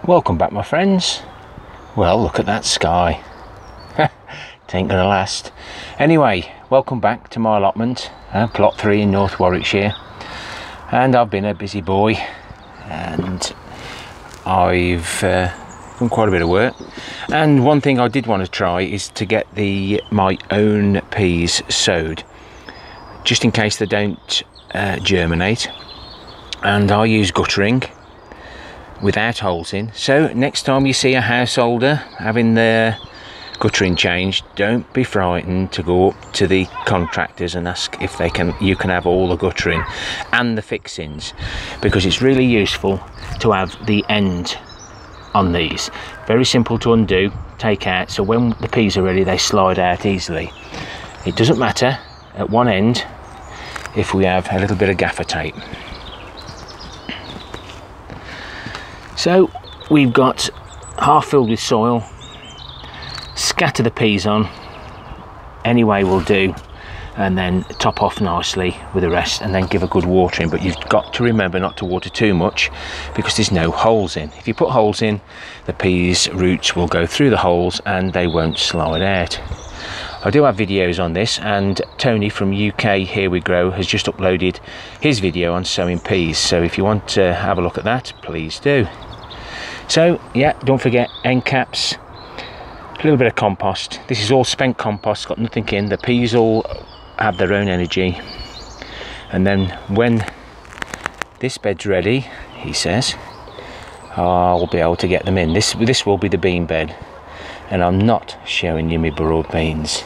Welcome back, my friends. Well, look at that sky. It ain't gonna last. Anyway, welcome back to my allotment, plot 3 in North Warwickshire. And I've been a busy boy, and I've done quite a bit of work. And one thing I did want to try is to get my own peas sowed, just in case they don't germinate. And I use guttering without holes in, so next time you see a householder having their guttering changed, don't be frightened to go up to the contractors and ask if you can have all the guttering and the fixings, because it's really useful to have the end on these. Very simple to undo, take out, so when the peas are ready they slide out easily. It doesn't matter at one end if we have a little bit of gaffer tape. So we've got half filled with soil, scatter the peas on, any way will do, and then top off nicely with the rest, and then give a good watering. But you've got to remember not to water too much because there's no holes in. If you put holes in, the peas roots will go through the holes and they won't slide out. I do have videos on this, and Tony from UK Here We Grow has just uploaded his video on sowing peas, so if you want to have a look at that, please do. So yeah, don't forget end caps, a little bit of compost. This is all spent compost, got nothing in. The peas all have their own energy, and then when this bed's ready, he says, I'll be able to get them in. This will be the bean bed, and I'm not showing you my broad beans.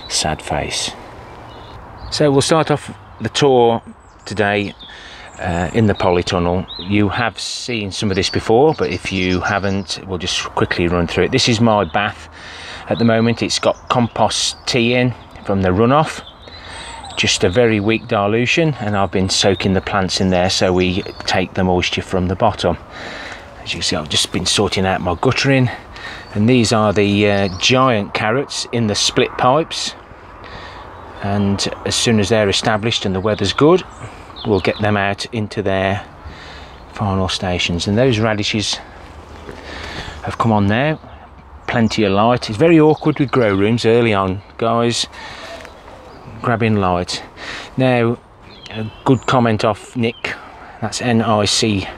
Sad face. So we'll start off the tour today in the polytunnel. You have seen some of this before, but if you haven't, we'll just quickly run through it. This is my bath at the moment. It's got compost tea in from the runoff, just a very weak dilution, and I've been soaking the plants in there so we take the moisture from the bottom. As you can see, I've just been sorting out my guttering, and these are the giant carrots in the split pipes, and as soon as they're established and the weather's good, we'll get them out into their final stations. And those radishes have come on now, plenty of light. It's very awkward with grow rooms early on, guys, grabbing light. Now, a good comment off Nick, that's N-I-C-K.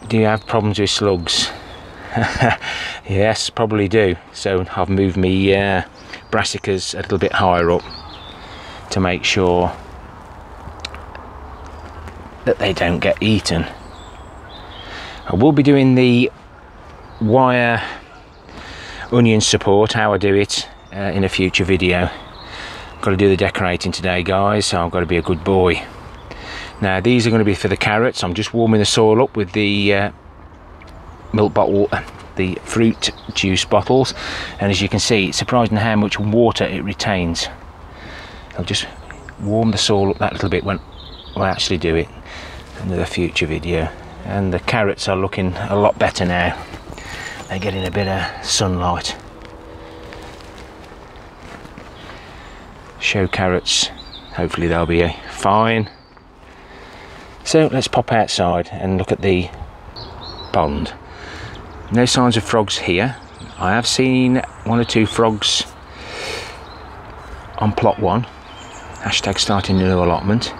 Do you have problems with slugs? Yes, probably do. So I've moved my brassicas a little bit higher up to make sure that they don't get eaten. I will be doing the wire onion support, how I do it, in a future video. Got to do the decorating today, guys, so I've got to be a good boy. Now these are going to be for the carrots. I'm just warming the soil up with the milk bottle, the fruit juice bottles, and as you can see, it's surprising how much water it retains. I'll just warm the soil up that little bit when I actually do it in the future video. And the carrots are looking a lot better now. They're getting a bit of sunlight. Show carrots, hopefully they'll be fine. So let's pop outside and look at the pond. No signs of frogs here. I have seen 1 or 2 frogs on plot 1. Hashtag starting a new allotment.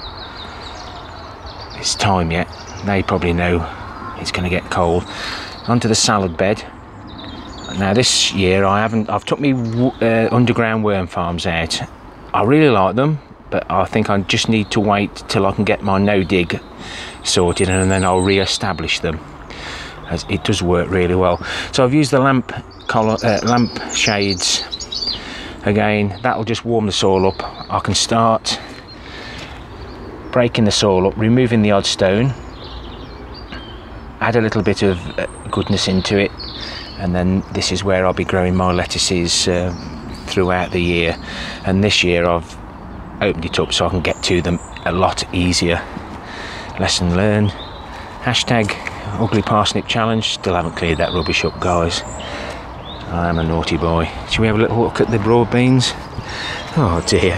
It's time yet. They probably know it's going to get cold. Onto the salad bed. Now this year I've took me underground worm farms out. I really like them, but I think I just need to wait till I can get my no dig sorted, and then I'll re-establish them, as it does work really well. So I've used the lamp shades again. That'll just warm the soil up. I can start breaking the soil up, removing the odd stone, add a little bit of goodness into it, and then this is where I'll be growing my lettuces throughout the year. And this year I've opened it up so I can get to them a lot easier. Lesson learned. Hashtag ugly parsnip challenge. Still haven't cleared that rubbish up, guys. I am a naughty boy. Shall we have a little look at the broad beans? Oh dear.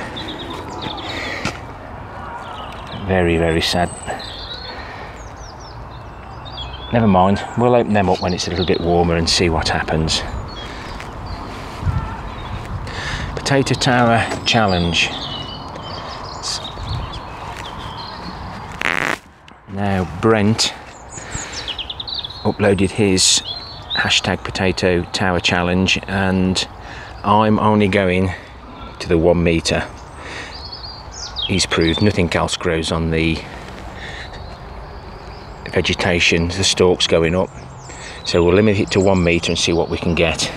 Very, very sad. never mind, we'll open them up when it's a little bit warmer and see what happens. Potato Tower Challenge. Now Brent uploaded his hashtag Potato Tower Challenge, and I'm only going to the 1 metre. He's proved nothing else grows on the vegetation, the stalks going up, so we'll limit it to 1 metre and see what we can get.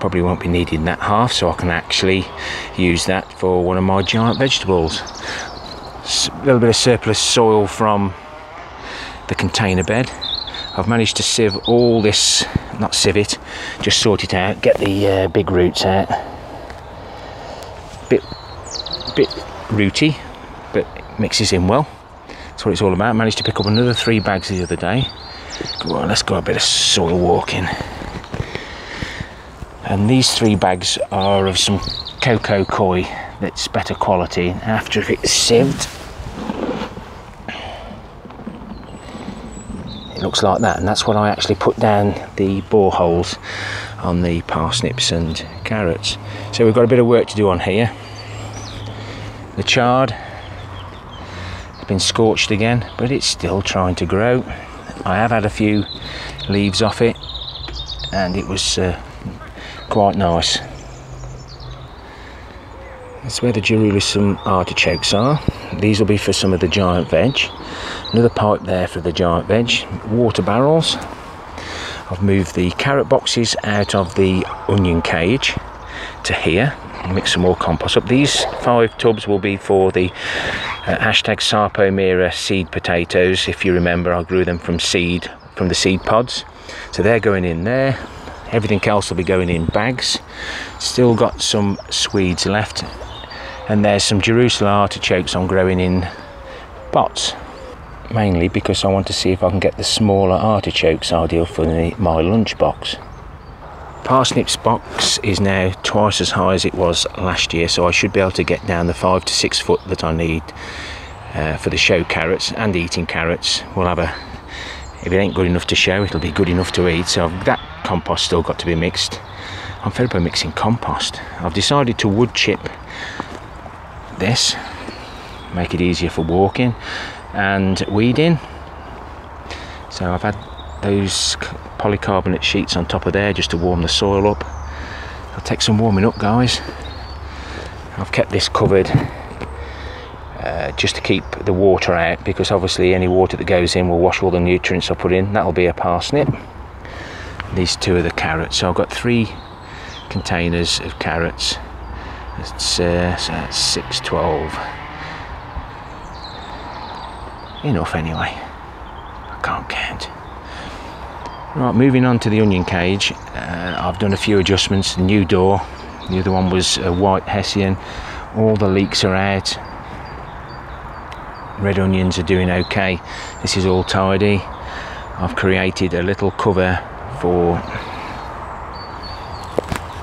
Probably won't be needing that half, so I can actually use that for one of my giant vegetables. A little bit of surplus soil from the container bed. I've managed to sieve all this, not sieve it, just sort it out, get the big roots out. Bit rooty, but it mixes in well. That's what it's all about. Managed to pick up another 3 bags the other day. Go on, let's go a bit of soil walking. And these 3 bags are of some cocoa coir that's better quality after it's sieved. It looks like that, and that's what I actually put down the boreholes on the parsnips and carrots. So we've got a bit of work to do on here. The chard has been scorched again, but it's still trying to grow. I have had a few leaves off it, and it was quite nice. That's where the Jerusalem artichokes are. These will be for some of the giant veg. Another pipe there for the giant veg. Water barrels. I've moved the carrot boxes out of the onion cage to here. Mix some more compost up. These 5 tubs will be for the hashtag Sarpomira seed potatoes. If you remember, I grew them from seed, from the seed pods. So they're going in there. Everything else will be going in bags. Still got some Swedes left. And there's some Jerusalem artichokes I'm growing in pots. Mainly because I want to see if I can get the smaller artichokes ideal for my lunch box. Parsnips box is now twice as high as it was last year, so I should be able to get down the 5 to 6 foot that I need for the show carrots and eating carrots. We'll have a, if it ain't good enough to show, it'll be good enough to eat. So that compost still got to be mixed. I'm fed up with mixing compost. I've decided to wood chip this, make it easier for walking and weeding. So I've had those polycarbonate sheets on top of there just to warm the soil up. It'll take some warming up, guys. I've kept this covered just to keep the water out, because obviously any water that goes in will wash all the nutrients I put in. That'll be a parsnip. These 2 are the carrots. So I've got 3 containers of carrots. It's so that's 6, 12. Enough anyway. I can't count. Right, moving on to the onion cage. I've done a few adjustments. The new door. The other one was a white Hessian. All the leeks are out. Red onions are doing okay. This is all tidy. I've created a little cover for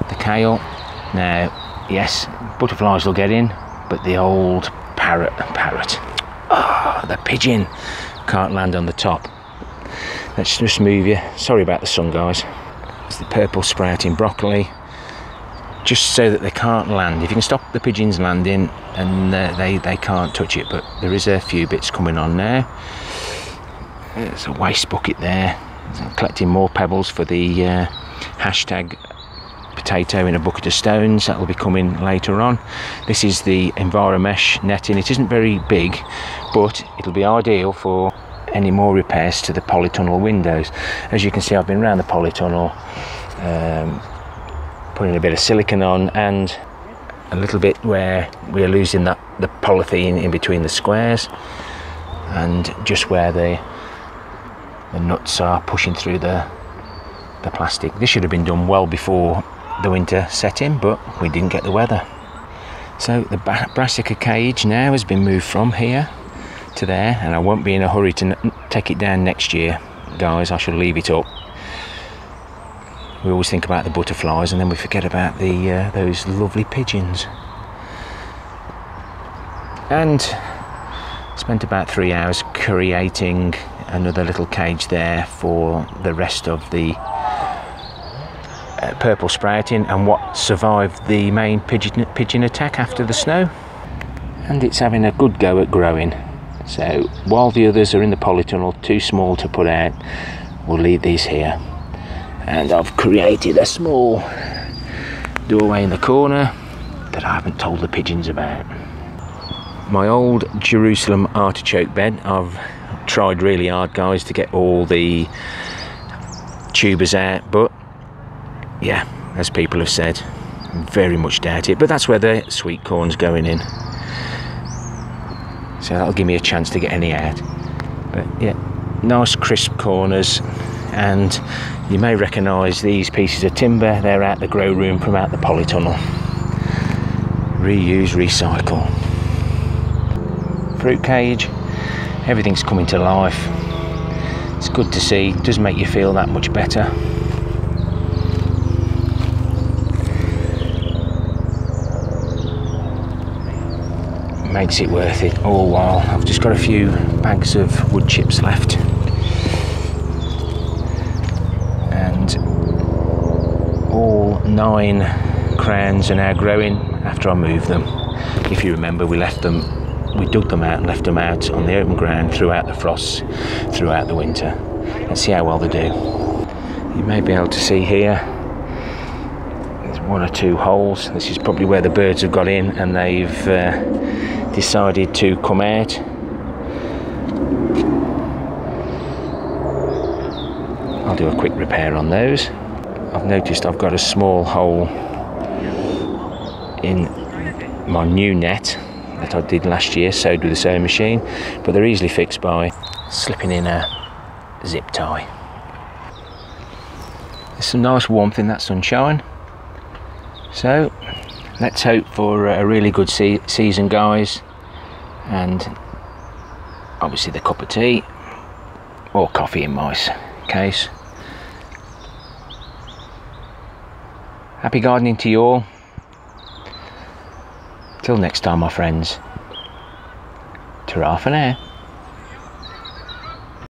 the kale. Now, yes, butterflies will get in, but the old parrot, the pigeon can't land on the top. Let's just move you. Sorry about the sun, guys. It's the purple sprouting broccoli, just so that they can't land. If you can stop the pigeons landing, and they can't touch it, but there is a few bits coming on now. There's a waste bucket there. I'm collecting more pebbles for the hashtag potato in a bucket of stones. That will be coming later on. This is the EnviroMesh netting. It isn't very big, but it'll be ideal for any more repairs to the polytunnel windows. As you can see, I've been around the polytunnel, putting a bit of silicone on, and a little bit where we're losing the polythene in between the squares, and just where the nuts are pushing through the plastic. This should have been done well before the winter set in, but we didn't get the weather. So the brassica cage now has been moved from here to there, and I won't be in a hurry to take it down next year, guys. I shall leave it up. We always think about the butterflies, and then we forget about those lovely pigeons. And spent about 3 hours creating another little cage there for the rest of the purple sprouting and what survived the main pigeon attack after the snow. And it's having a good go at growing. So while the others are in the polytunnel, too small to put out, we'll leave these here. And I've created a small doorway in the corner that I haven't told the pigeons about. My old Jerusalem artichoke bed, I've tried really hard, guys, to get all the tubers out, but yeah, as people have said, very much doubt it. But that's where the sweet corn's going in, so that'll give me a chance to get any out. But yeah, nice crisp corners, and you may recognise these pieces of timber. They're out the grow room from out the polytunnel. Reuse, recycle. Fruit cage, everything's coming to life. It's good to see, it does make you feel that much better. Makes it worth it all while. I've just got a few bags of wood chips left, and all 9 crowns are now growing after I moved them. If you remember, we dug them out and left them out on the open ground throughout the frosts, throughout the winter. Let's see how well they do. You may be able to see here, there's 1 or 2 holes. This is probably where the birds have got in and they've decided to come out. I'll do a quick repair on those. I've noticed I've got a small hole in my new net that I did last year, sewed with a sewing machine, but they're easily fixed by slipping in a zip tie. There's some nice warmth in that sunshine, so let's hope for a really good season, guys, and obviously the cup of tea or coffee in my case. Happy gardening to you all. Till next time, my friends. Ta-ra for now.